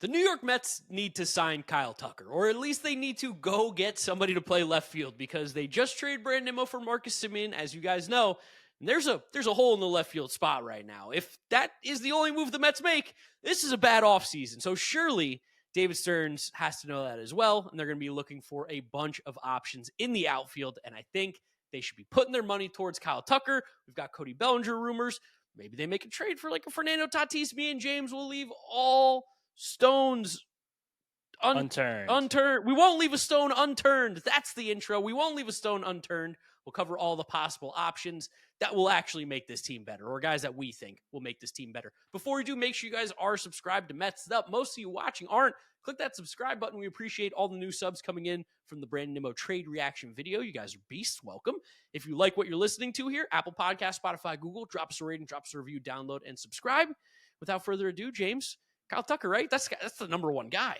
The New York Mets need to sign Kyle Tucker, or at least they need to go get somebody to play left field because they just traded Brandon Nimmo for Marcus Semien, as you guys know. And there's a hole in the left field spot right now. If that is the only move the Mets make, this is a bad offseason. So surely David Stearns has to know that as well, and they're going to be looking for a bunch of options in the outfield, and I think they should be putting their money towards Kyle Tucker. We've got Cody Bellinger rumors. Maybe they make a trade for like a Fernando Tatis. Me and James will leave all stones unturned. We won't leave a stone unturned. That's the intro. We won't leave a stone unturned. We'll cover all the possible options that will actually make this team better, or guys that we think will make this team better. Before we do, make sure you guys are subscribed to Mets'd. Most of you watching aren't. Click that subscribe button. We appreciate all the new subs coming in from the Brandon Nimmo trade reaction video. You guys are beasts. Welcome. If you like what you're listening to here, Apple Podcasts, Spotify, Google, drop us a rating, drop us a review, download, and subscribe. Without further ado, James, Kyle Tucker, right? That's the number one guy.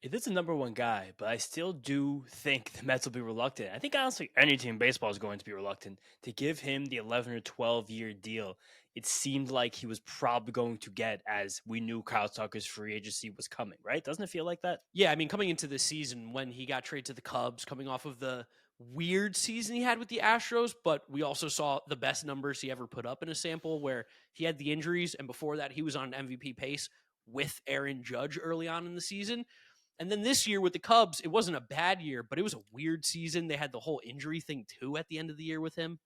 It is the number one guy, but I still do think the Mets will be reluctant. I think honestly any team in baseball is going to be reluctant to give him the 11 or 12-year deal. It seemed like he was probably going to get as we knew Kyle Tucker's free agency was coming, right? Doesn't it feel like that? Yeah, I mean, coming into this season when he got traded to the Cubs, coming off of the weird season he had with the Astros, but we also saw the best numbers he ever put up in a sample where he had the injuries, and before that he was on an MVP pace with Aaron Judge early on in the season. And then this year with the Cubs, it wasn't a bad year, but it was a weird season. They had the whole injury thing too at the end of the year with him.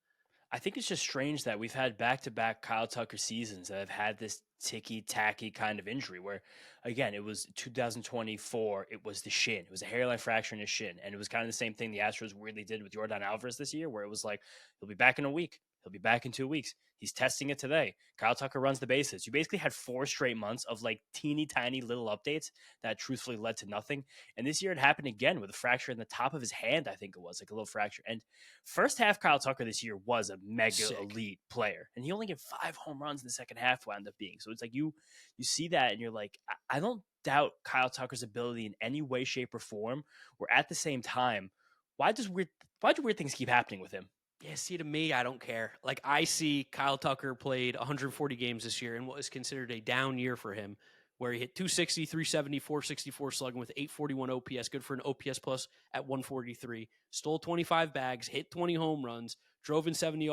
I think it's just strange that we've had back-to-back Kyle Tucker seasons that have had this ticky-tacky kind of injury where, again, it was 2024, it was the shin. It was a hairline fracture in his shin. And it was kind of the same thing the Astros weirdly did with Yordan Alvarez this year, where it was like, he'll be back in a week. He'll be back in 2 weeks. He's testing it today. Kyle Tucker runs the bases. You basically had 4 straight months of like teeny tiny little updates that truthfully led to nothing. And this year it happened again with a fracture in the top of his hand, I think it was, like a little fracture. And first half Kyle Tucker this year was a mega elite player. And he only get 5 home runs in the second half wound up being. So it's like you see that and you're like, I don't doubt Kyle Tucker's ability in any way, shape, or form. Where at the same time, why do weird things keep happening with him? Yeah, see, to me, I don't care. Like, I see Kyle Tucker played 140 games this year in what is considered a down year for him, where he hit 260, 370, 464 slugging with 841 OPS, good for an OPS plus at 143, stole 25 bags, hit 20 home runs, drove in 70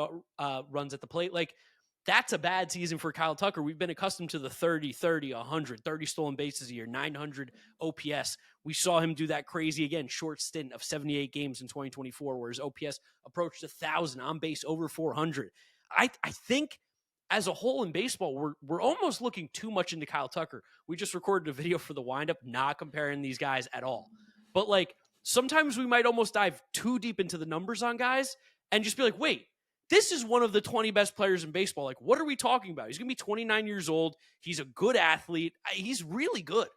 runs at the plate. Like, that's a bad season for Kyle Tucker. We've been accustomed to the 30, 30, 100, 30 stolen bases a year, 900 OPS. We saw him do that crazy, again, short stint of 78 games in 2024, where his OPS approached 1,000, on base over 400. I think as a whole in baseball, we're almost looking too much into Kyle Tucker. We just recorded a video for the windup, not comparing these guys at all. But like, sometimes we might almost dive too deep into the numbers on guys and just be like, wait, this is one of the 20 best players in baseball. Like, what are we talking about? He's going to be 29 years old. He's a good athlete. He's really good.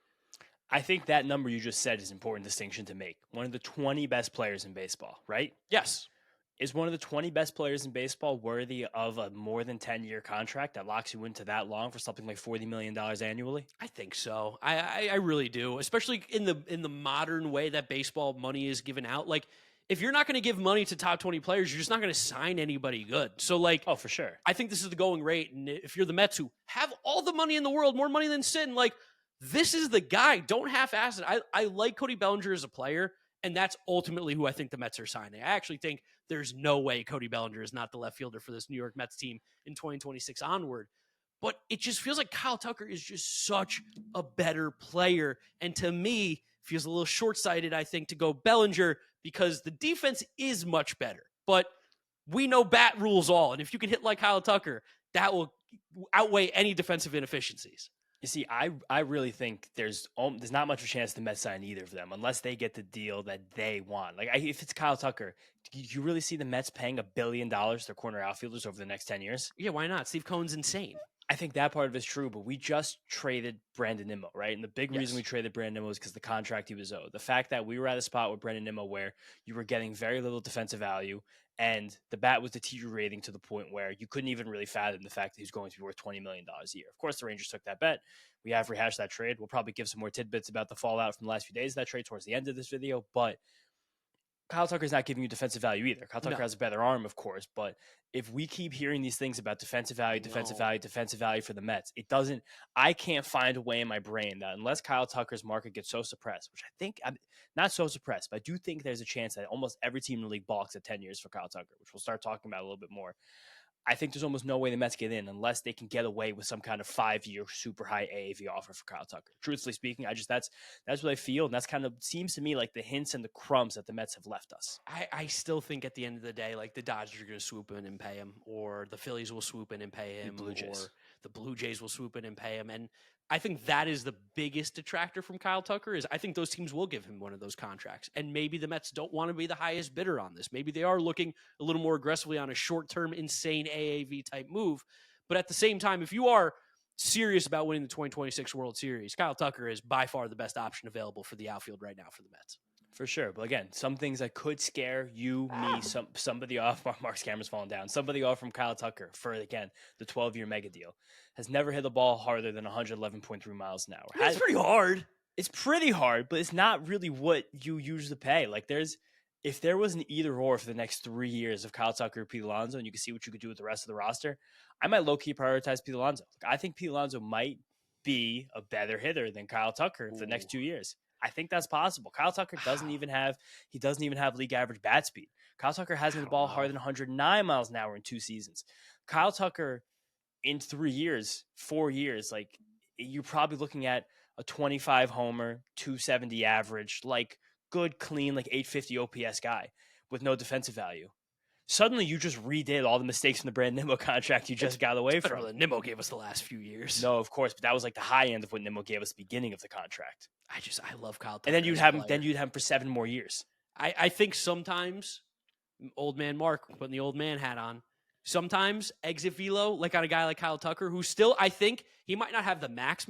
I think that number you just said is an important distinction to make. One of the 20 best players in baseball, right? Yes. Is one of the 20 best players in baseball worthy of a more than 10-year contract that locks you into that long for something like $40 million annually? I think so. I really do, especially in the modern way that baseball money is given out. Like, if you're not going to give money to top 20 players, you're just not going to sign anybody good. So, like, oh, for sure. I think this is the going rate. And if you're the Mets who have all the money in the world, more money than sin, like, this is the guy. Don't half-ass it. I like Cody Bellinger as a player, and that's ultimately who I think the Mets are signing. I actually think there's no way Cody Bellinger is not the left fielder for this New York Mets team in 2026 onward. But it just feels like Kyle Tucker is just such a better player. And to me, feels a little short-sighted, I think, to go Bellinger because the defense is much better. But we know bat rules all. And if you can hit like Kyle Tucker, that will outweigh any defensive inefficiencies. You see, I really think there's not much of a chance the Mets sign either of them unless they get the deal that they want. Like, if it's Kyle Tucker, do you really see the Mets paying $1 billion to their corner outfielders over the next 10 years? Yeah, why not? Steve Cohen's insane. I think that part of it is true, but we just traded Brandon Nimmo, right? And the big reason we traded Brandon Nimmo was because the contract he was owed. The fact that we were at a spot with Brandon Nimmo where you were getting very little defensive value and the bat was deteriorating to the point where you couldn't even really fathom the fact that he was going to be worth $20 million a year. Of course, the Rangers took that bet. We have rehashed that trade. We'll probably give some more tidbits about the fallout from the last few days of that trade towards the end of this video, but Kyle Tucker's not giving you defensive value either. Kyle Tucker No. has a better arm, of course, but if we keep hearing these things about defensive value for the Mets, it doesn't. I can't find a way in my brain that unless Kyle Tucker's market gets so suppressed, which I think I'm not so suppressed, but I do think there's a chance that almost every team in the league balks at 10 years for Kyle Tucker, which we'll start talking about a little bit more. I think there's almost no way the Mets get in unless they can get away with some kind of 5-year super high AAV offer for Kyle Tucker. Truthfully speaking, that's what I feel, and that's kind of seems to me like the hints and the crumbs that the Mets have left us. I still think at the end of the day, like the Dodgers are going to swoop in and pay him, or the Phillies will swoop in and pay him, or the Blue Jays will swoop in and pay him. And I think that is the biggest detractor from Kyle Tucker is I think those teams will give him one of those contracts. And maybe the Mets don't want to be the highest bidder on this. Maybe they are looking a little more aggressively on a short-term, insane AAV type move. But at the same time, if you are serious about winning the 2026 World Series, Kyle Tucker is by far the best option available for the outfield right now for the Mets. For sure. But again, some things that could scare you, me, somebody off. Mark's camera's falling down. Somebody off from Kyle Tucker for, again, the 12-year mega deal. Has never hit the ball harder than 111.3 miles an hour. That's pretty hard. It's pretty hard, but it's not really what you usually pay. Like, if there was an either or for the next 3 years of Kyle Tucker or Pete Alonso, and you could see what you could do with the rest of the roster, I might low-key prioritize Pete Alonso. Like, I think Pete Alonso might be a better hitter than Kyle Tucker for the next 2 years. I think that's possible. Kyle Tucker doesn't even have league average bat speed. Kyle Tucker hasn't hit the ball harder than 109 miles an hour in 2 seasons. Kyle Tucker in 3 years, 4 years, like you're probably looking at a 25 homer, 270 average, like good, clean, like 850 OPS guy with no defensive value. Suddenly you just redid all the mistakes from the Brandon Nimmo contract you just got away from. Than Nimmo gave us the last few years. No, of course, but that was like the high end of what Nimmo gave us at the beginning of the contract. I love Kyle Tucker. And then you'd have him for 7 more years. I think sometimes, old man Mark putting the old man hat on, sometimes exit velo, like on a guy like Kyle Tucker, who still, I think he might not have the max,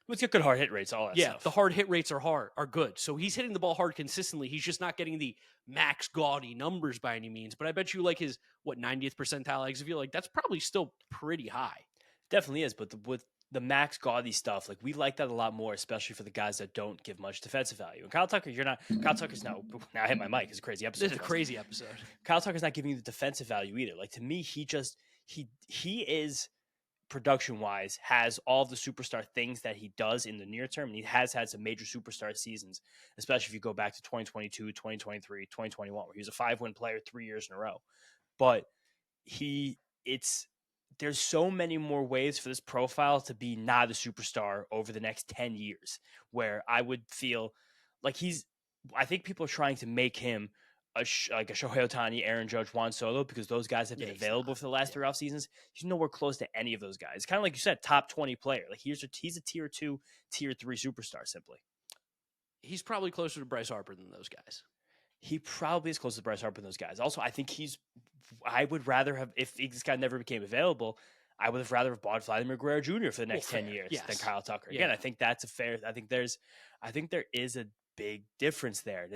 Let's get good hard hit rates, all that stuff. Yeah, the hard hit rates are good. So he's hitting the ball hard consistently. He's just not getting the max gaudy numbers by any means. But I bet you like his, 90th percentile exit velo, like that's probably still pretty high. Definitely is. But with the max gaudy stuff, like we like that a lot more, especially for the guys that don't give much defensive value. And Kyle Tucker's now I hit my mic. It's a crazy episode. This is a crazy episode. Kyle Tucker's not giving you the defensive value either. Like to me, he is production-wise, has all the superstar things that he does in the near term, and he has had some major superstar seasons, especially if you go back to 2022, 2023, 2021, where he was a 5-win player 3 years in a row. But there's so many more ways for this profile to be not a superstar over the next 10 years, where I would feel like I think people are trying to make him like a Shohei Ohtani, Aaron Judge, Juan Soto, because those guys have been available for the last 3 off seasons. He's nowhere close to any of those guys. Kind of like you said, top 20 player. Like he's a tier 2, tier 3 superstar simply. He's probably closer to Bryce Harper than those guys. He probably is closer to Bryce Harper than those guys. Also, I think I would rather have, if this guy never became available, I would have rather have bought Vladimir Guerrero Jr. for the next 10 years than Kyle Tucker. Again, I think that's I think there is a big difference there.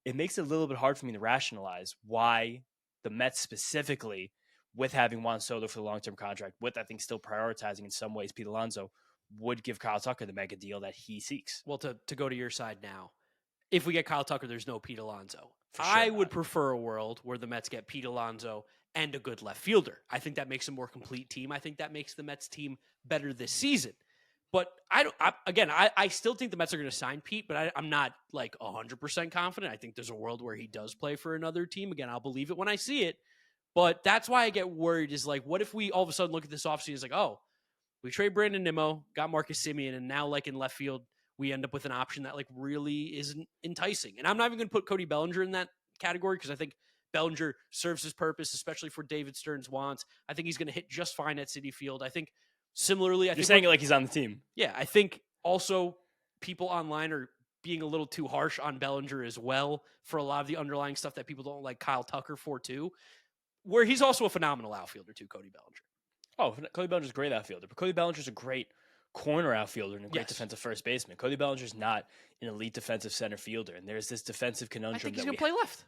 It makes it a little bit hard for me to rationalize why the Mets specifically, with having Juan Soto for the long-term contract, with I think still prioritizing in some ways Pete Alonso, would give Kyle Tucker the mega deal that he seeks. Well, to go to your side now, if we get Kyle Tucker, there's no Pete Alonso. For sure I would prefer a world where the Mets get Pete Alonso and a good left fielder. I think that makes a more complete team. I think that makes the Mets team better this season. But I still think the Mets are going to sign Pete, but I'm not like 100% confident. I think there's a world where he does play for another team. Again, I'll believe it when I see it. But that's why I get worried is like, what if we all of a sudden look at this offseason as like, oh, we trade Brandon Nimmo, got Marcus Semien, and now like in left field, we end up with an option that like really isn't enticing. And I'm not even going to put Cody Bellinger in that category because I think Bellinger serves his purpose, especially for David Stern's wants. I think he's going to hit just fine at Citi Field. I think similarly, You're saying it like he's on the team. Yeah, I think also people online are being a little too harsh on Bellinger as well for a lot of the underlying stuff that people don't like Kyle Tucker for too, where he's also a phenomenal outfielder too, Cody Bellinger. Oh, Cody Bellinger's a great outfielder, but Cody Bellinger's a great corner outfielder and a great defensive first baseman. Cody Bellinger's not an elite defensive center fielder, and there's this defensive conundrum. I think he's going to play left.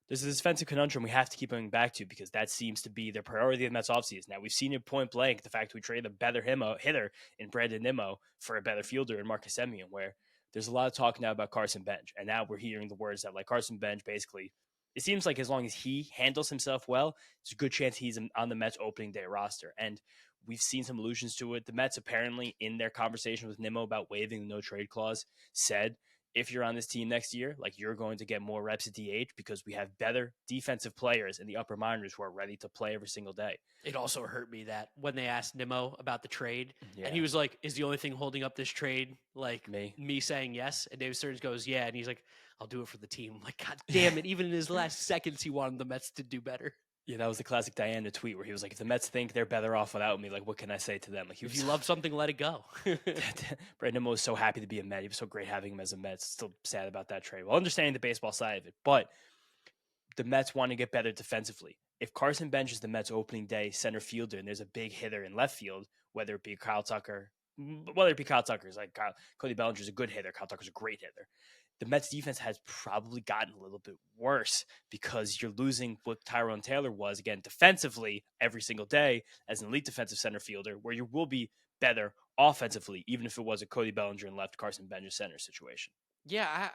There's this defensive conundrum we have to keep going back to because that seems to be their priority in the Mets offseason. Now, we've seen it point blank, the fact we traded a better hitter in Brandon Nimmo for a better fielder in Marcus Semien, where there's a lot of talk now about Carson Bench. And now we're hearing the words that like Carson Bench basically, it seems like as long as he handles himself well, there's a good chance he's on the Mets opening day roster. And we've seen some allusions to it. The Mets apparently in their conversation with Nimmo about waiving the no trade clause said, if you're on this team next year, like you're going to get more reps at DH because we have better defensive players in the upper minors who are ready to play every single day. It also hurt me that when they asked Nimmo about the trade, Yeah. and he was like, "Is the only thing holding up this trade like me saying yes?" And David Stearns goes, "Yeah," and he's like, "I'll do it for the team." I'm like, God damn it! Even in his last seconds, he wanted the Mets to do better. Yeah, that was the classic Diana tweet where he was like, if the Mets think they're better off without me, like, what can I say to them? Like, if you love something, let it go. Brandon Nimmo was so happy to be a Met. He was so great having him as a Met. Still sad about that trade. Well, understanding the baseball side of it, but the Mets want to get better defensively. If Carson Bench is the Mets opening day center fielder and there's a big hitter in left field, whether it be Kyle Tucker, is like Cody Bellinger is a good hitter. Kyle Tucker's a great hitter. The Mets defense has probably gotten a little bit worse because you're losing what Tyrone Taylor was, again, defensively every single day as an elite defensive center fielder, where you will be better offensively, even if it was a Cody Bellinger and left Carson Bench center situation. Yeah,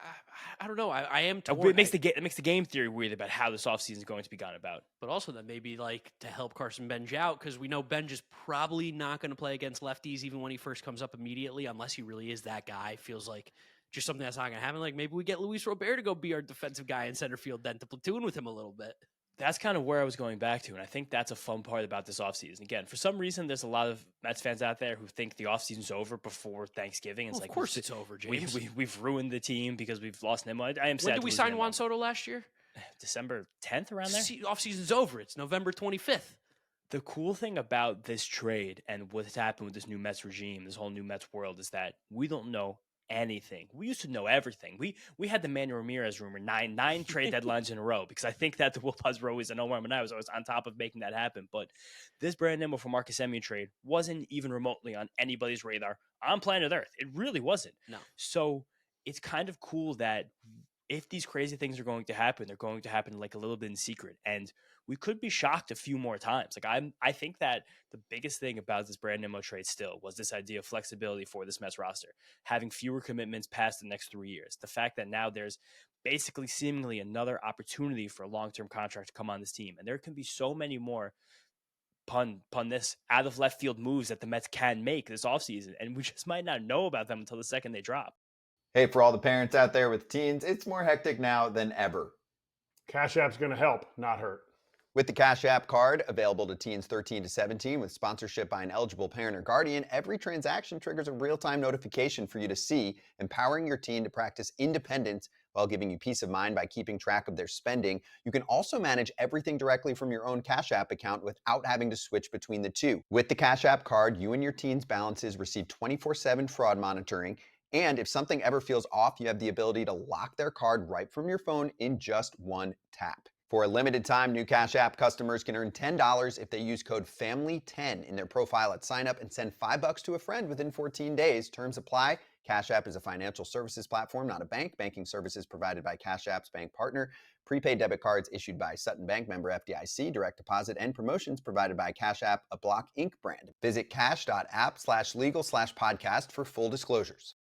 I don't know. I am torn. It makes the game theory weird about how this offseason is going to be gone about. But also that maybe like to help Carson Bench out, because we know Bench is probably not going to play against lefties even when he first comes up immediately, unless he really is that guy. Feels like just something that's not going to happen. Like maybe we get Luis Robert to go be our defensive guy in center field then to platoon with him a little bit. That's kind of where I was going back to, and I think that's a fun part about this offseason. Again, for some reason, there's a lot of Mets fans out there who think the offseason's over before Thanksgiving. It's well, of course it's over, James. We've ruined the team because we've lost Nimmo. I am sad. When did we sign Juan Soto last year? December 10th, around there? Offseason's over. It's November 25th. The cool thing about this trade and what's happened with this new Mets regime, this whole new Mets world, is that we don't know anything. We used to know everything. We had the Manuel Ramirez rumor nine trade deadlines in a row because I think that the Will Buzz and Omar and I was always on top of making that happen. But this Brandon Nimmo for Marcus Semien trade wasn't even remotely on anybody's radar on planet Earth. It really wasn't. No. So it's kind of cool that if these crazy things are going to happen, they're going to happen like a little bit in secret. And we could be shocked a few more times. Like I think that the biggest thing about this Brandon Nimmo trade still was this idea of flexibility for this Mets roster, having fewer commitments past the next 3 years. The fact that now there's basically seemingly another opportunity for a long-term contract to come on this team. And there can be so many more pun this out of left field moves that the Mets can make this offseason. And we just might not know about them until the second they drop. Hey, for all the parents out there with teens, it's more hectic now than ever. Cash App's going to help, not hurt. With the Cash App card, available to teens 13 to 17 with sponsorship by an eligible parent or guardian, every transaction triggers a real-time notification for you to see, empowering your teen to practice independence while giving you peace of mind by keeping track of their spending. You can also manage everything directly from your own Cash App account without having to switch between the two. With the Cash App card, you and your teen's balances receive 24/7 fraud monitoring. And if something ever feels off, you have the ability to lock their card right from your phone in just one tap. For a limited time, new Cash App customers can earn $10 if they use code FAMILY10 in their profile at sign up and send $5 to a friend within 14 days. Terms apply. Cash App is a financial services platform, not a bank. Banking services provided by Cash App's bank partner. Prepaid debit cards issued by Sutton Bank, member FDIC. Direct deposit and promotions provided by Cash App, a Block Inc. brand. Visit cash.app/legal/podcast for full disclosures.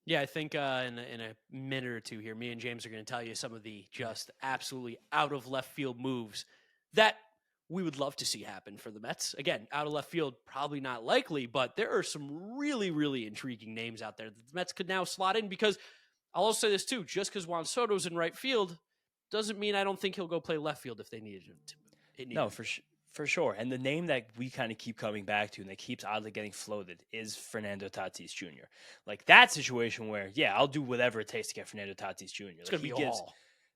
Yeah, I think in a minute or two here, me and James are going to tell you some of the just absolutely out of left field moves that we would love to see happen for the Mets. Again, out of left field, probably not likely, but there are some really, really intriguing names out there that the Mets could now slot in because I'll also say this too, just because Juan Soto's in right field doesn't mean I don't think he'll go play left field if they needed him to. No, for sure. And the name that we kind of keep coming back to and that keeps oddly getting floated is Fernando Tatis Jr. Like that situation where, yeah, I'll do whatever it takes to get Fernando Tatis Jr. It's going to be a haul.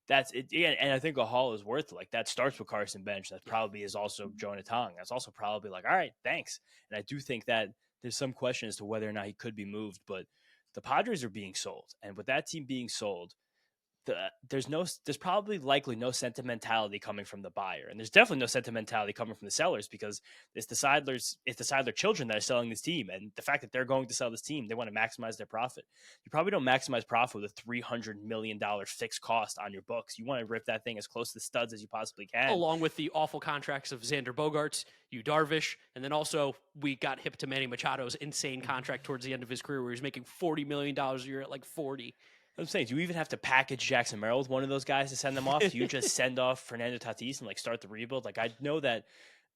That's it. Yeah, and I think a haul is worth it. Like that starts with Carson Bench. That probably is also Jonah Tong. That's also probably like, all right, thanks. And I do think that there's some question as to whether or not he could be moved, but the Padres are being sold. And with that team being sold, there's probably likely no sentimentality coming from the buyer, and there's definitely no sentimentality coming from the sellers, because it's the Seidler children that are selling this team, and the fact that they're going to sell this team, they want to maximize their profit. You probably don't maximize profit with a $300 million fixed cost on your books. You want to rip that thing as close to the studs as you possibly can, along with the awful contracts of Xander Bogaerts, Yu Darvish, and then also we got hip to Manny Machado's insane contract towards the end of his career, where he was making $40 million a year at like 40. I'm saying, do you even have to package Jackson Merrill with one of those guys to send them off? Do you just send off Fernando Tatis and like start the rebuild? Like, I know that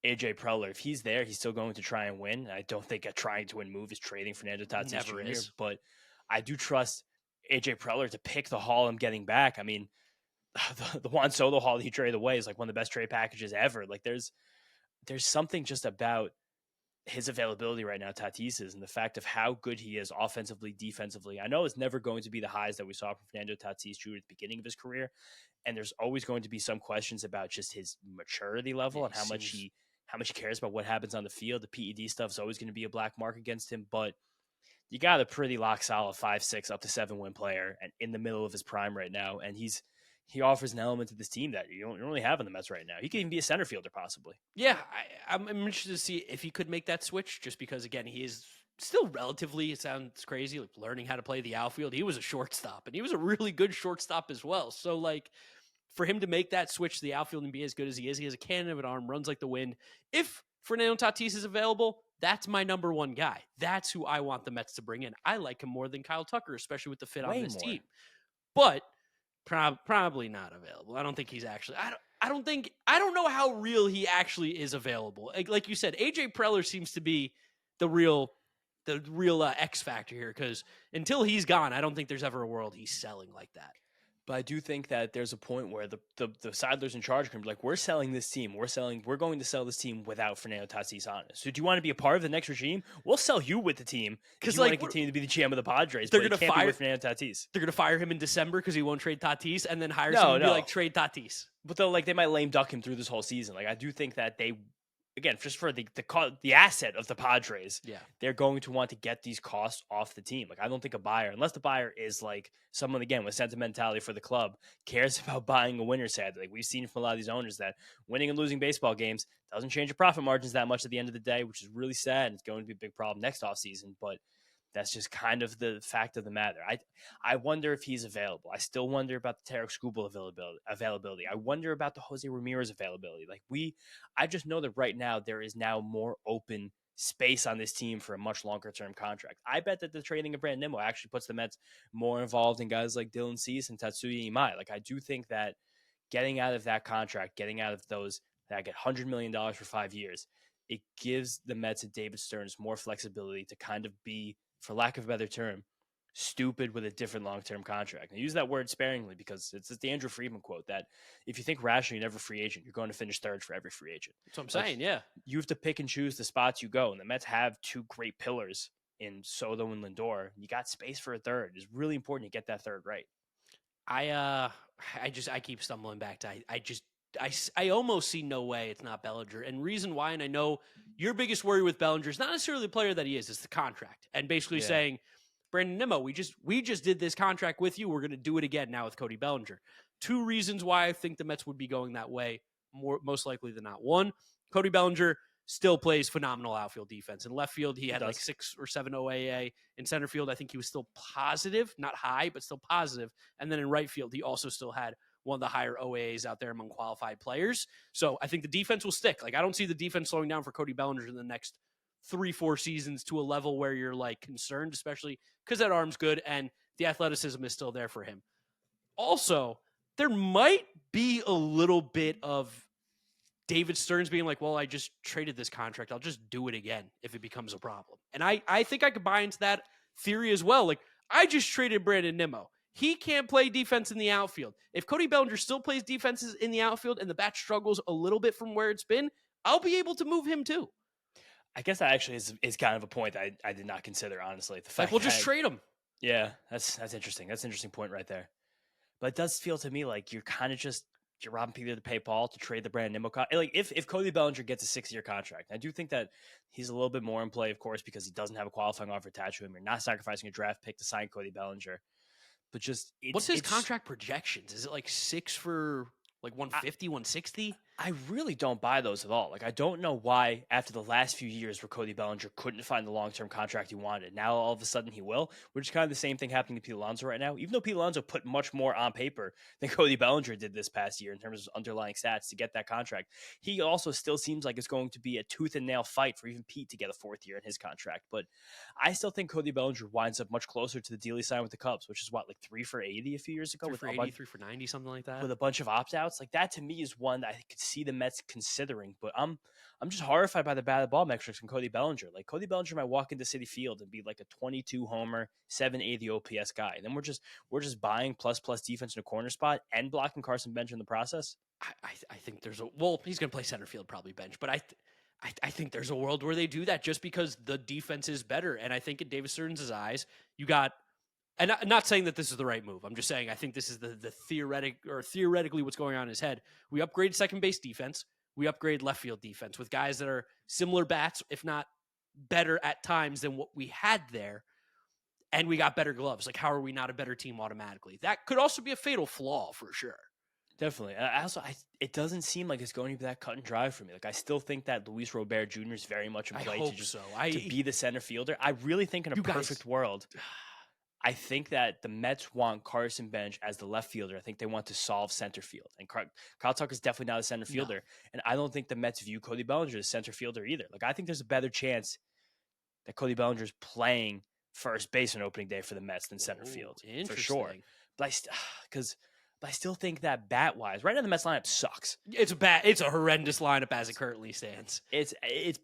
AJ Preller, if he's there, he's still going to try and win. I don't think a trying to win move is trading Fernando Tatis Never Jr., is. but I do trust AJ Preller to pick the haul I'm getting back. I mean, the Juan Soto haul that he traded away is like one of the best trade packages ever. Like, there's something just about his availability right now, Tatis's, and the fact of how good he is offensively, defensively. I know it's never going to be the highs that we saw from Fernando Tatis Jr. at the beginning of his career, and there's always going to be some questions about just his maturity level and how much he cares about what happens on the field. The PED stuff is always going to be a black mark against him, but you got a pretty lock solid 5-6 up to 7-win player, and in the middle of his prime right now, and he offers an element to this team that you don't really have in the Mets right now. He could even be a center fielder, possibly. Yeah, I'm interested to see if he could make that switch, just because, again, he is still relatively, it sounds crazy, like learning how to play the outfield. He was a shortstop, and he was a really good shortstop as well. So, like, for him to make that switch to the outfield and be as good as he has a cannon of an arm, runs like the wind. If Fernando Tatis is available, that's my number one guy. That's who I want the Mets to bring in. I like him more than Kyle Tucker, especially with the fit on this team. But probably not available. I don't think he's actually. I don't know how real he actually is available. Like you said, AJ Preller seems to be the real X factor here, because until he's gone, I don't think there's ever a world he's selling like that. But I do think that there's a point where the Seidlers in charge can be like, we're selling this team. We're going to sell this team without Fernando Tatis on it. So do you want to be a part of the next regime? We'll sell you with the team because you want to continue to be the GM of the Padres. They're going to fire Fernando Tatis. They're going to fire him in December because he won't trade Tatis, and then hire someone to be like, trade Tatis. But they might lame duck him through this whole season. Like, I do think that they, again, just for the asset of the Padres, they're going to want to get these costs off the team. Like, I don't think a buyer, unless the buyer is like someone, again, with sentimentality for the club, cares about buying a winner, sadly. Like, we've seen from a lot of these owners that winning and losing baseball games doesn't change your profit margins that much at the end of the day, which is really sad. And it's going to be a big problem next offseason, but that's just kind of the fact of the matter. I wonder if he's available. I still wonder about the Tarek Skubal availability. I wonder about the Jose Ramirez availability. I just know that right now there is now more open space on this team for a much longer term contract. I bet that the trading of Brandon Nimmo actually puts the Mets more involved in guys like Dylan Cease and Tatsuya Imai. Like, I do think that getting out of that contract, getting out of those that get $100 million for 5 years, it gives the Mets and David Stearns more flexibility to kind of be, for lack of a better term, stupid with a different long-term contract. I use that word sparingly because it's the Andrew Friedman quote that if you think rationally, you're never a free agent, you're going to finish third for every free agent. That's what I'm saying, yeah. You have to pick and choose the spots you go, and the Mets have two great pillars in Soto and Lindor. You got space for a third. It's really important to get that third right. I keep stumbling back to I almost see no way it's not Bellinger. And reason why, and I know your biggest worry with Bellinger is not necessarily the player that he is, it's the contract. And basically saying, Brandon Nimmo, we just did this contract with you. We're going to do it again now with Cody Bellinger. Two reasons why I think the Mets would be going that way, most likely than not. One, Cody Bellinger still plays phenomenal outfield defense. In left field, he had like 6 or 7 OAA. In center field, I think he was still positive, not high, but still positive. And then in right field, he also still had one of the higher OAAs out there among qualified players. So I think the defense will stick. Like, I don't see the defense slowing down for Cody Bellinger in the next 3-4 seasons to a level where you're like concerned, especially because that arm's good and the athleticism is still there for him. Also, there might be a little bit of David Stearns being like, well, I just traded this contract. I'll just do it again if it becomes a problem. And I think I could buy into that theory as well. Like, I just traded Brandon Nimmo. He can't play defense in the outfield. If Cody Bellinger still plays defenses in the outfield and the bat struggles a little bit from where it's been, I'll be able to move him too. I guess that actually is kind of a point I did not consider, honestly. The fact we'll just trade him. Yeah, that's interesting. That's an interesting point right there. But it does feel to me like you're kind of you're robbing Peter to pay Paul to trade the Brandon Nimmo. Like, if Cody Bellinger gets a 6-year contract, I do think that he's a little bit more in play, of course, because he doesn't have a qualifying offer attached to him. You're not sacrificing a draft pick to sign Cody Bellinger. but just What's his contract projections? Is it like 6 for like 150, 160? I really don't buy those at all. Like, I don't know why after the last few years where Cody Bellinger couldn't find the long-term contract he wanted, now all of a sudden he will, which is kind of the same thing happening to Pete Alonso right now. Even though Pete Alonso put much more on paper than Cody Bellinger did this past year in terms of underlying stats to get that contract, he also still seems like it's going to be a tooth and nail fight for even Pete to get a 4th year in his contract. But I still think Cody Bellinger winds up much closer to the deal he signed with the Cubs, which is what, like 3 for 80 a few years ago? 3 for 80, 3 for 90, something like that. With a bunch of opt-outs. Like, that to me is one that I could see the Mets considering, but I'm just horrified by the batted ball metrics from Cody Bellinger. Like, Cody Bellinger might walk into Citi Field and be like a 22 homer, 780 OPS guy, and then we're just buying plus defense in a corner spot and blocking Carson Bench in the process. I think there's he's going to play center field, probably bench, but I think there's a world where they do that just because the defense is better. And I think in David Stearns' eyes, you got, and I'm not saying that this is the right move. I'm just saying I think this is the theoretically what's going on in his head. We upgrade second base defense. We upgrade left field defense with guys that are similar bats, if not better at times than what we had there. And we got better gloves. Like, how are we not a better team automatically? That could also be a fatal flaw for sure. Definitely. It doesn't seem like it's going to be that cut and dry for me. Like, I still think that Luis Robert Jr. is very much in play to be the center fielder. I really think in a perfect world, I think that the Mets want Carson Bench as the left fielder. I think they want to solve center field. And Kyle Tucker's definitely not a center fielder. No. And I don't think the Mets view Cody Bellinger as center fielder either. Like, I think there's a better chance that Cody Bellinger is playing first base on opening day for the Mets than center field. For sure. But I still think that bat-wise, right now the Mets lineup sucks. It's a horrendous lineup as it currently stands. It's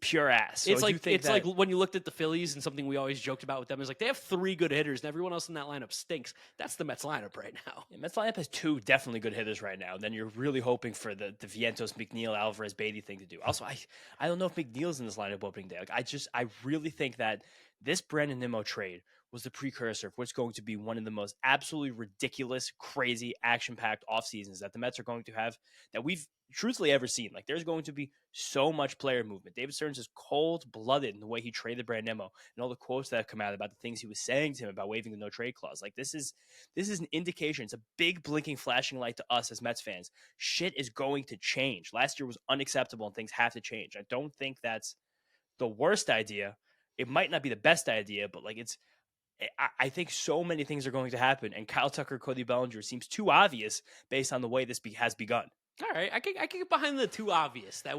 pure ass. So it's like when you looked at the Phillies, and something we always joked about with them is like they have 3 good hitters and everyone else in that lineup stinks. That's the Mets lineup right now. Yeah, Mets lineup has 2 definitely good hitters right now. Then you're really hoping for the Vientos, McNeil, Alvarez, Beatty thing to do. Also, I don't know if McNeil's in this lineup opening day. Like, I really think that this Brandon Nimmo trade was the precursor for what's going to be one of the most absolutely ridiculous, crazy, action-packed off seasons that the Mets are going to have that we've truthfully ever seen. Like, there's going to be so much player movement. David Stearns is cold-blooded in the way he traded Brandon Nimmo and all the quotes that have come out about the things he was saying to him about waiving the no-trade clause. Like, this is an indication. It's a big blinking, flashing light to us as Mets fans. Shit is going to change. Last year was unacceptable and things have to change. I don't think that's the worst idea. It might not be the best idea, but like I think so many things are going to happen, and Kyle Tucker, Cody Bellinger seems too obvious based on the way this has begun. All right, I can get behind the too obvious that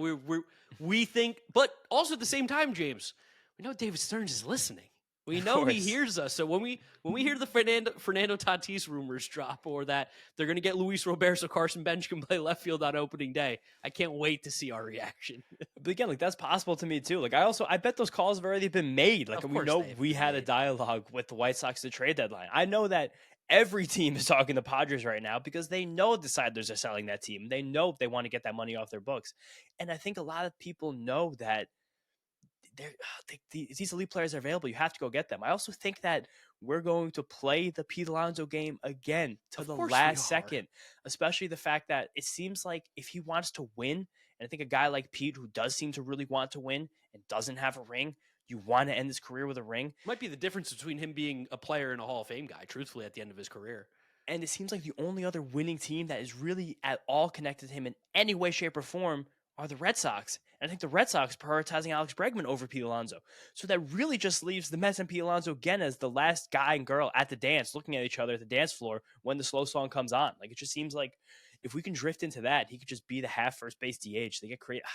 we think, but also at the same time, James, we know David Stearns is listening. We know he hears us. So when we hear the Fernando Tatis rumors drop, or that they're going to get Luis Robert so Carson Bench can play left field on opening day, I can't wait to see our reaction. But again, like, that's possible to me too. Like, I bet those calls have already been made. Like, we know we had a dialogue with the White Sox at the trade deadline. I know that every team is talking to Padres right now because they know the Sidlers are selling that team. They know they want to get that money off their books. And I think a lot of people know that these elite players are available. You have to go get them. I also think that we're going to play the Pete Alonso game again to the last second, especially the fact that it seems like if he wants to win, and I think a guy like Pete, who does seem to really want to win and doesn't have a ring, you want to end his career with a ring. Might be the difference between him being a player and a Hall of Fame guy, truthfully, at the end of his career. And it seems like the only other winning team that is really at all connected to him in any way, shape, or form are the Red Sox. And I think the Red Sox prioritizing Alex Bregman over Pete Alonso. So that really just leaves the Mets and Pete Alonso again as the last guy and girl at the dance, looking at each other at the dance floor when the slow song comes on. Like, it just seems like if we can drift into that, he could just be the half first base DH. They get creative.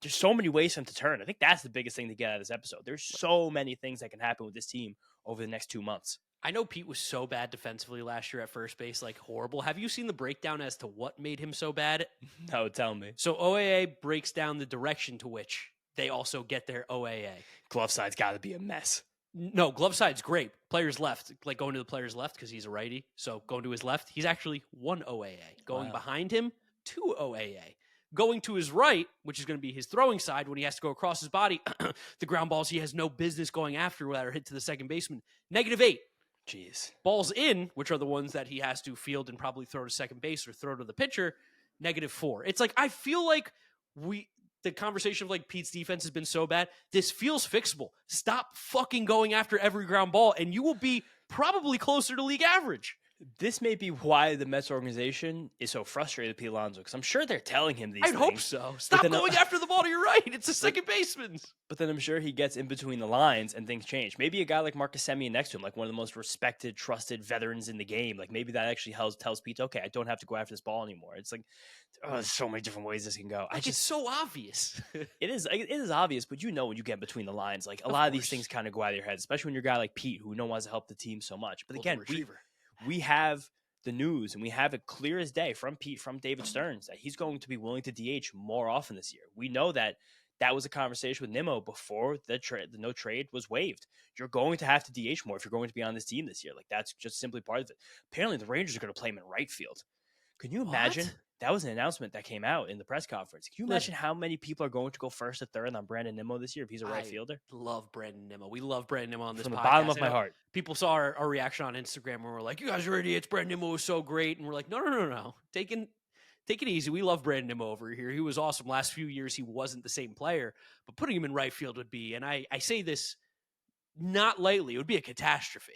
There's so many ways for him to turn. I think that's the biggest thing to get out of this episode. There's so many things that can happen with this team over the next 2 months. I know Pete was so bad defensively last year at first base, like horrible. Have you seen the breakdown as to what made him so bad? No, tell me. So OAA breaks down the direction to which they also get their OAA. Glove side's got to be a mess. No, glove side's great. Players left, like going to the player's left because he's a righty. So going to his left, he's actually 1 OAA. Going behind him, 2 OAA. Going to his right, which is going to be his throwing side when he has to go across his body, the ground balls he has no business going after that are hit to the second baseman, -8. Jeez. Balls in, which are the ones that he has to field and probably throw to second base or throw to the pitcher, -4. It's like, I feel like the conversation of like Pete's defense has been so bad. This feels fixable. Stop fucking going after every ground ball and you will be probably closer to league average. This may be why the Mets organization is so frustrated with Pete Alonso, because I'm sure they're telling him these I'd things. hope so. Stop then, going after the ball to your right. It's a second baseman's. But then I'm sure he gets in between the lines and things change. Maybe a guy like Marcus Semien next to him, like one of the most respected, trusted veterans in the game, like maybe that actually tells Pete, okay, I don't have to go after this ball anymore. It's like, there's so many different ways this can go. It's so obvious. It is obvious, but when you get between the lines, like a lot of these things kind of go out of your head, especially when you're a guy like Pete who wants to help the team so much. But again, we have the news and we have it clear as day from Pete, from David Stearns, that he's going to be willing to DH more often this year. We know that was a conversation with Nimmo before the no trade was waived. You're going to have to DH more if you're going to be on this team this year. Like, that's just simply part of it. Apparently the Rangers are going to play him in right field. Can you imagine? That was an announcement that came out in the press conference. Can you imagine how many people are going to go first to third on Brandon Nimmo this year if he's a right fielder? Love Brandon Nimmo. We love Brandon Nimmo on this From podcast. the bottom of my heart. People saw our reaction on Instagram where we're like, you guys are idiots. Brandon Nimmo was so great. And we're like, no. Take it easy. We love Brandon Nimmo over here. He was awesome. Last few years, he wasn't the same player. But putting him in right field would be, and I say this not lightly, it would be a catastrophe.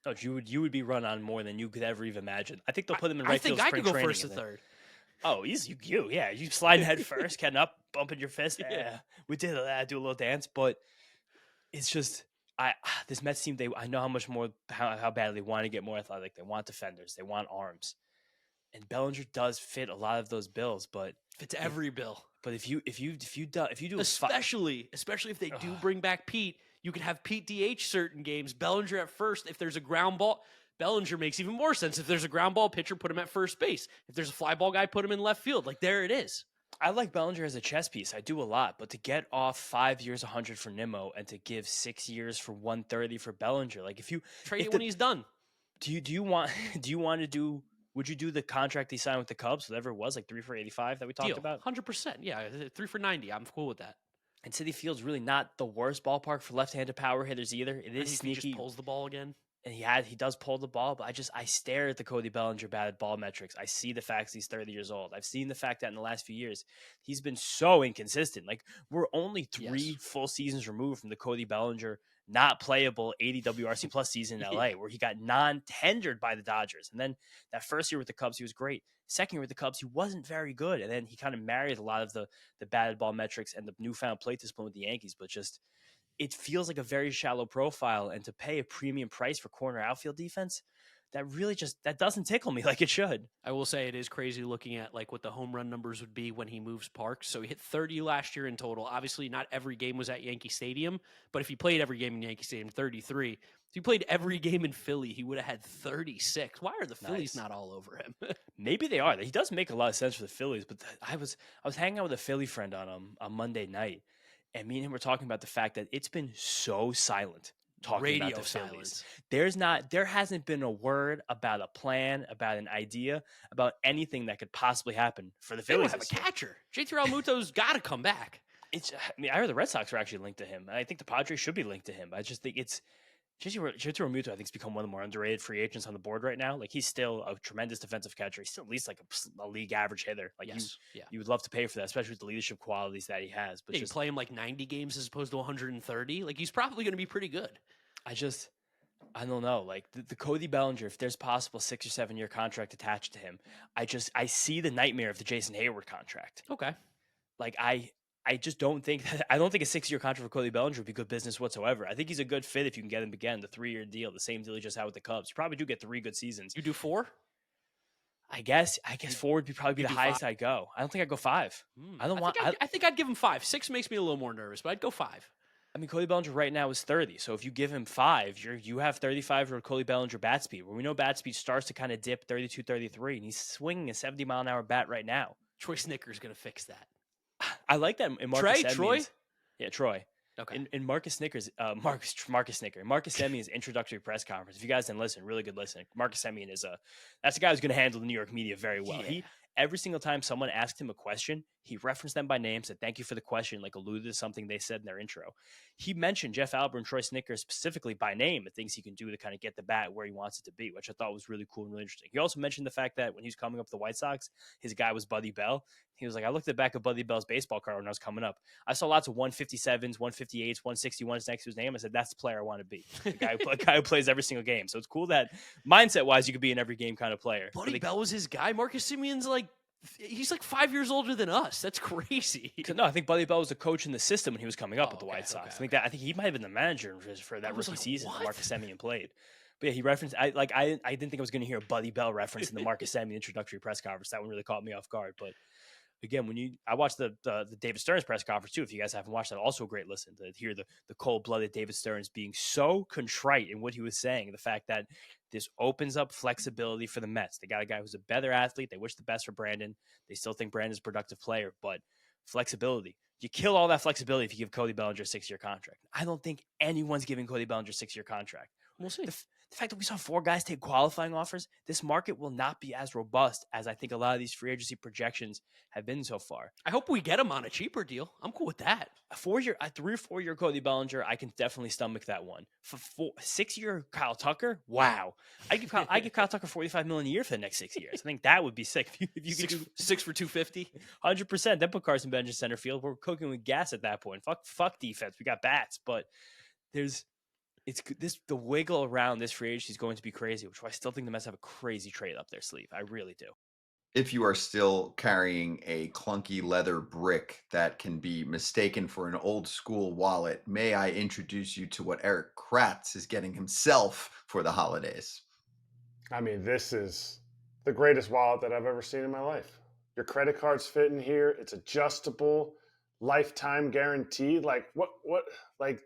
No, you would be run on more than you could ever even imagine. I think they'll put him in right field. I think I could go first to third. Oh, yeah. You sliding head first, getting up, bumping your fist. Yeah, we did that. Do a little dance, but it's just this Mets team. I know how badly they want to get more athletic. They want defenders. They want arms, and Bellinger does fit a lot of those bills. But fits every bill. But if you do especially if they do bring back Pete, you could have Pete DH certain games. Bellinger at first. If there's a ground ball. Bellinger makes even more sense. If there's a ground ball pitcher, put him at first base. If there's a fly ball guy, put him in left field. Like, there it is. I like Bellinger as a chess piece. I do a lot. But to get off 5 years, 100 for Nimmo, and to give 6 years for 130 for Bellinger, like if you trade it when he's done, would you do the contract he signed with the Cubs, whatever it was, like 3 for 85 that we talked about? 100%. Yeah, 3 for 90. I'm cool with that. And Citi Field's really not the worst ballpark for left-handed power hitters either. It is sneaky. He just pulls the ball again. And he does pull the ball, but I stare at the Cody Bellinger batted ball metrics. I see the facts he's 30 years old. I've seen the fact that in the last few years, he's been so inconsistent. Like, we're only 3 full seasons removed from the Cody Bellinger not playable 80 WRC plus season in LA, where he got non-tendered by the Dodgers. And then that first year with the Cubs, he was great. Second year with the Cubs, he wasn't very good. And then he kind of married a lot of the batted ball metrics and the newfound plate discipline with the Yankees, but just it feels like a very shallow profile, and to pay a premium price for corner outfield defense, that really that doesn't tickle me like it should. I will say it is crazy looking at like what the home run numbers would be when he moves parks. So he hit 30 last year in total. Obviously, not every game was at Yankee Stadium, but if he played every game in Yankee Stadium, 33. If he played every game in Philly, he would have had 36. Why are the Phillies not all over him? Maybe they are. He does make a lot of sense for the Phillies, but I was hanging out with a Philly friend on Monday night. And me and him were talking about the fact that it's been so silent talking about the Phillies. There hasn't been a word about a plan, about an idea, about anything that could possibly happen for the Phillies. They don't have a catcher. JT Realmuto's got to come back. I heard the Red Sox are actually linked to him. And I think the Padres should be linked to him. I just think JT Realmuto, I think, has become one of the more underrated free agents on the board right now. Like, he's still a tremendous defensive catcher. He's still at least like a league average hitter. Like, you would love to pay for that, especially with the leadership qualities that he has. But you play him like 90 games as opposed to 130. Like, he's probably going to be pretty good. I don't know. Like, the Cody Bellinger, if there's possible 6 or 7 year contract attached to him, I see the nightmare of the Jason Hayward contract. Okay. Like, I just don't think a 6 year contract for Cody Bellinger would be good business whatsoever. I think he's a good fit if you can get him again, the 3 year deal, the same deal he just had with the Cubs. You probably do get 3 good seasons. You do 4? I guess 4 would probably be the highest 5? I'd go. I don't think I'd go 5. I think I'd give him 5. 6 makes me a little more nervous, but I'd go 5. I mean, Cody Bellinger right now is 30. So if you give him 5, you have 35 for Cody Bellinger bat speed, where we know bat speed starts to kind of dip 32, 33, and he's swinging a 70-mile-an-hour bat right now. Troy Snicker's going to fix that. I like that in Marcus Semien. Troy? Yeah, Troy. Okay. In Marcus Semien's introductory press conference, if you guys didn't listen, really good listening. Marcus Semien that's a guy who's going to handle the New York media very well. Yeah. every single time someone asked him a question, he referenced them by name, said thank you for the question, like alluded to something they said in their intro. He mentioned Jeff Albert and Troy Snicker specifically by name and things he can do to kind of get the bat where he wants it to be, which I thought was really cool and really interesting. He also mentioned the fact that when he was coming up with the White Sox, his guy was Buddy Bell. He was like, I looked at the back of Buddy Bell's baseball card when I was coming up. I saw lots of 157s, 158s, 161s next to his name. I said, that's the player I want to be. The guy who plays every single game. So it's cool that mindset-wise, you could be an every game kind of player. Buddy Bell was his guy. Marcus Simeon's he's 5 years older than us. That's crazy. No, I think Buddy Bell was a coach in the system when he was coming up with the White Sox. Okay. I think he might have been the manager for that rookie season what? that Marcus Semien played. But yeah, he referenced. I didn't think I was going to hear a Buddy Bell reference in the Marcus Semien introductory press conference. That one really caught me off guard. But again, I watched the David Stearns press conference too. If you guys haven't watched that, also a great listen to hear the cold-blooded David Stearns being so contrite in what he was saying. The fact that this opens up flexibility for the Mets. They got a guy who's a better athlete. They wish the best for Brandon. They still think Brandon's a productive player, but flexibility. You kill all that flexibility if you give Cody Bellinger a 6-year contract. I don't think anyone's giving Cody Bellinger a 6-year contract. We'll see. The fact that we saw 4 guys take qualifying offers, this market will not be as robust as I think a lot of these free agency projections have been so far. I hope we get him on a cheaper deal. I'm cool with that. A 3 or 4 year Cody Bellinger, I can definitely stomach that one. For 6-year Kyle Tucker, wow! I give Kyle Tucker $45 million a year for the next 6 years. I think that would be sick. If you could do 6 for $250, 100%. Then put Carson Bench in center field. We're cooking with gas at that point. Fuck defense. We got bats, but the wiggle around this free agency is going to be crazy, which I still think the Mets have a crazy trade up their sleeve. I really do. If you are still carrying a clunky leather brick that can be mistaken for an old school wallet, may I introduce you to what Eric Kratz is getting himself for the holidays? I mean, this is the greatest wallet that I've ever seen in my life. Your credit cards fit in here. It's adjustable, lifetime guaranteed. Like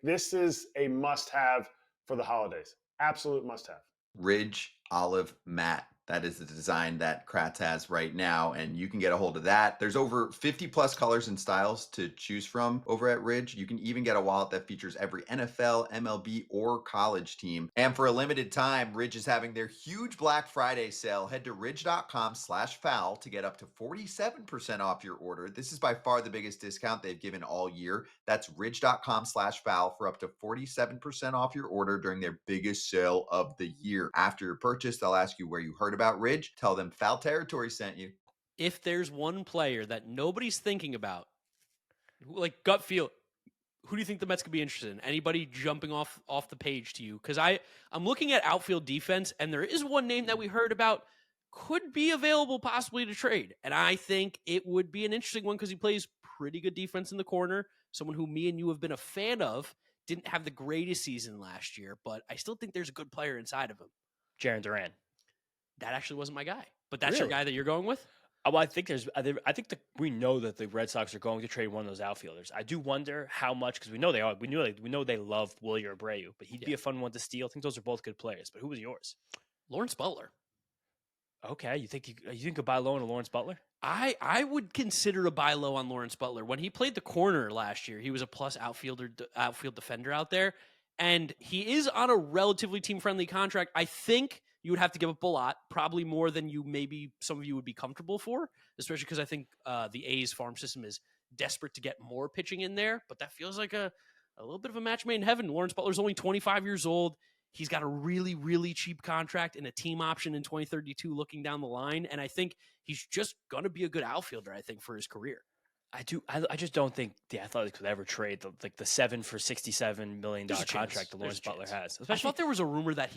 this is a must-have for the holidays. Absolute must-have. Ridge Olive Matte. That is the design that Kratz has right now, and you can get a hold of that. There's over 50 plus colors and styles to choose from over at Ridge. You can even get a wallet that features every NFL, MLB, or college team. And for a limited time, Ridge is having their huge Black Friday sale. Head to ridge.com/foul to get up to 47% off your order. This is by far the biggest discount they've given all year. That's ridge.com/foul for up to 47% off your order during their biggest sale of the year. After your purchase, they'll ask you where you heard about Ridge. Tell them Foul Territory sent you. If there's one player that nobody's thinking about, like gut feel, who do you think the Mets could be interested in? Anybody jumping off the page to you? Because I'm looking at outfield defense, and there is one name that we heard about could be available possibly to trade. And I think it would be an interesting one because he plays pretty good defense in the corner. Someone who me and you have been a fan of. Didn't have the greatest season last year, but I still think there's a good player inside of him. Jarren Duran. That actually wasn't my guy, but that's your guy that you're going with? Well, I think we know that the Red Sox are going to trade one of those outfielders. I do wonder how much, because we know they are. We know they love Willie Abreu, but he'd be a fun one to steal. I think those are both good players. But who was yours? Lawrence Butler. Okay, you think you could buy low on a Lawrence Butler? I would consider a buy low on Lawrence Butler. When he played the corner last year, he was a plus outfield defender out there, and he is on a relatively team-friendly contract. I think you would have to give up a lot, probably more than some of you would be comfortable for, especially because I think the A's farm system is desperate to get more pitching in there, but that feels like a little bit of a match made in heaven. Lawrence Butler's only 25 years old. He's got a really, really cheap contract and a team option in 2032 looking down the line. And I think he's just going to be a good outfielder, I think, for his career. I just don't think the Athletics would ever trade the $7 for $67 million contract that Lawrence Butler has. I thought there was a rumor that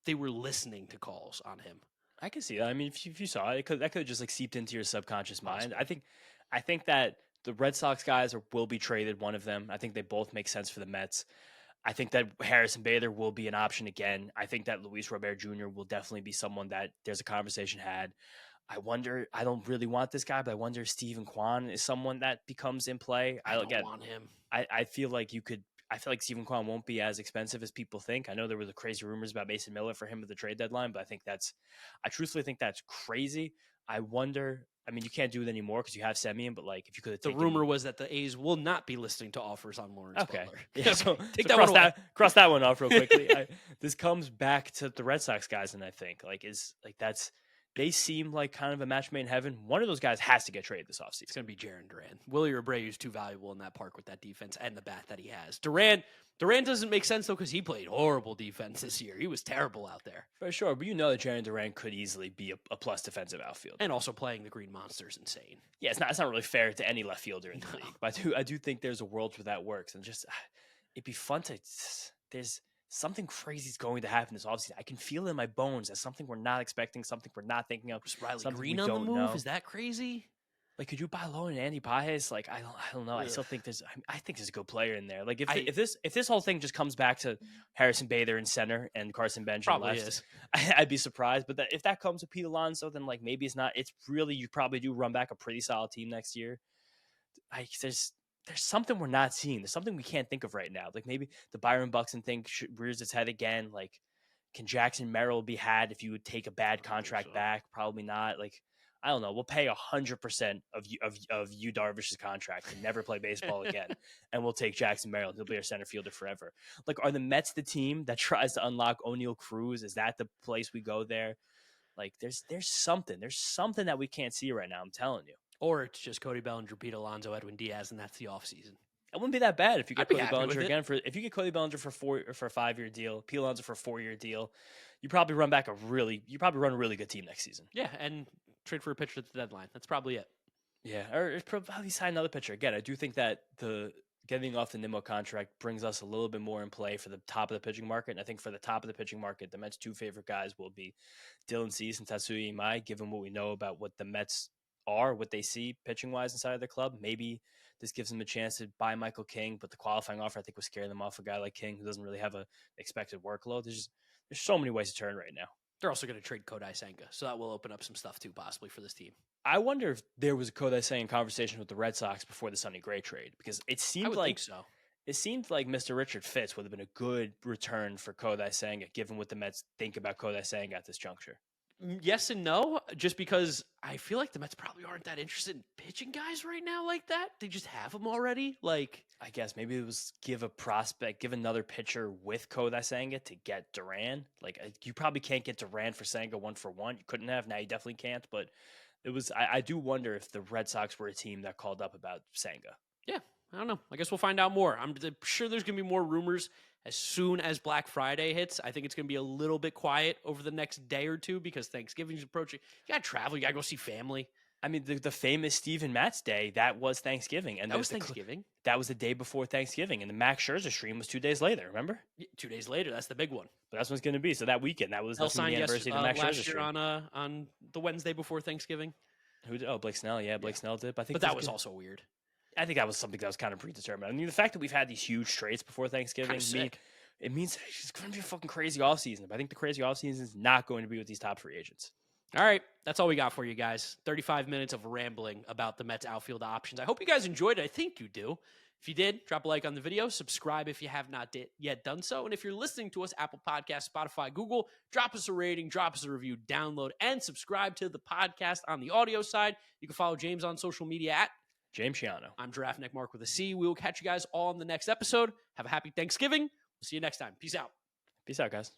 they were listening to calls on him. I can see that. I mean, if you saw it, that could have just seeped into your subconscious mind. I think that the Red Sox guys will be traded, one of them. I think they both make sense for the Mets. I think that Harrison Bader will be an option again. I think that Luis Robert Jr. will definitely be someone that there's a conversation had. I wonder, I don't really want this guy, but I wonder if Steven Kwan is someone that becomes in play. I don't want him. I feel like Steven Kwan won't be as expensive as people think. I know there were the crazy rumors about Mason Miller for him at the trade deadline, but I truthfully think that's crazy. I wonder, I mean, you can't do it anymore because you have Semien, but if you could have the rumor was that the A's will not be listening to offers on Lawrence Butler. Yeah, so take cross that one off real quickly. This comes back to the Red Sox guys, and I think they seem like kind of a match made in heaven. One of those guys has to get traded this offseason. It's going to be Jarren Duran. Willie Abreu's too valuable in that park with that defense and the bat that he has. Duran doesn't make sense, though, because he played horrible defense this year. He was terrible out there. For sure, but you know that Jarren Duran could easily be a plus defensive outfield. And also playing the Green Monster is insane. Yeah, it's not really fair to any left fielder in the league. But I do think there's a world where that works. And just, it'd be fun to, there's something crazy is going to happen this offseason. I can feel it in my bones as something we're not expecting, something we're not thinking of. Is Riley something Green we on the don't move? know. Is that crazy? Like, could you buy low in Andy Pages? Like, I don't know. Ugh. I still think I think there's a good player in there. Like, if this whole thing just comes back to Harrison Bader in center and Carson Benjamin Probably left, is. I'd be surprised. But if that comes with Pete Alonso, then like maybe it's not. It's really, you probably do run back a pretty solid team next year. There's something we're not seeing. There's something we can't think of right now. Like maybe the Byron Buxton thing rears its head again. Like, can Jackson Merrill be had if you would take a bad contract back? Probably not. Like, I don't know. We'll pay 100% of Yu Darvish's contract and never play baseball again, and we'll take Jackson Merrill. He'll be our center fielder forever. Like, are the Mets the team that tries to unlock O'Neal Cruz? Is that the place we go there? Like, there's something that we can't see right now. I'm telling you. Or it's just Cody Bellinger, Pete Alonso, Edwin Diaz, and that's the offseason. It wouldn't be that bad if you get I'd be Cody happy Bellinger with it. again if you get Cody Bellinger for a 5-year deal, Pete Alonso for a 4-year deal. You probably run a really good team next season. Yeah, and trade for a pitcher at the deadline. That's probably it. Yeah, or probably sign another pitcher. Again, I do think that the getting off the Nimmo contract brings us a little bit more in play for the top of the pitching market. And I think for the top of the pitching market, the Mets' two favorite guys will be Dylan Cease and Tatsuya Imai, given what we know about what the Mets are, what they see pitching-wise inside of their club. Maybe this gives them a chance to buy Michael King, but the qualifying offer, I think, will scare them off a guy like King who doesn't really have a expected workload. There's so many ways to turn right now. They're also going to trade Kodai Senga, so that will open up some stuff too, possibly for this team. I wonder if there was a Kodai Senga conversation with the Red Sox before the Sonny Gray trade, because it seemed like so. It seemed like Mr. Richard Fitz would have been a good return for Kodai Senga, given what the Mets think about Kodai Senga at this juncture. Yes and no, just because I feel like the Mets probably aren't that interested in pitching guys right now like that. They just have them already. Like, I guess maybe it was give another pitcher with Kodai Senga to get Duran. Like, you probably can't get Duran for Senga 1-for-1. You couldn't have. Now you definitely can't. But it was. I do wonder if the Red Sox were a team that called up about Senga. Yeah, I don't know. I guess we'll find out more. I'm sure there's going to be more rumors as soon as Black Friday hits. I think it's going to be a little bit quiet over the next day or two because Thanksgiving's approaching. You got to travel. You got to go see family. I mean, the famous Steven Matz Day, that was Thanksgiving. And that was Thanksgiving. That was the day before Thanksgiving. And the Max Scherzer stream was 2 days later, remember? Yeah, 2 days later. That's the big one. But that's what it's going to be. So that weekend, that's the anniversary of the Max Scherzer last year stream. on the Wednesday before Thanksgiving. Who did? Oh, Blake Snell. Yeah, Blake Snell did. But that was also weird. I think that was something that was kind of predetermined. I mean, the fact that we've had these huge trades before Thanksgiving, it means it's going to be a fucking crazy offseason. But I think the crazy offseason is not going to be with these top free agents. All right. That's all we got for you guys. 35 minutes of rambling about the Mets outfield options. I hope you guys enjoyed it. I think you do. If you did, drop a like on the video. Subscribe if you have not yet done so. And if you're listening to us, Apple Podcasts, Spotify, Google, drop us a rating, drop us a review, download, and subscribe to the podcast on the audio side. You can follow James on social media at James Shiano. I'm Giraffe Neck Mark with a C. We will catch you guys all in the next episode. Have a happy Thanksgiving. We'll see you next time. Peace out. Peace out, guys.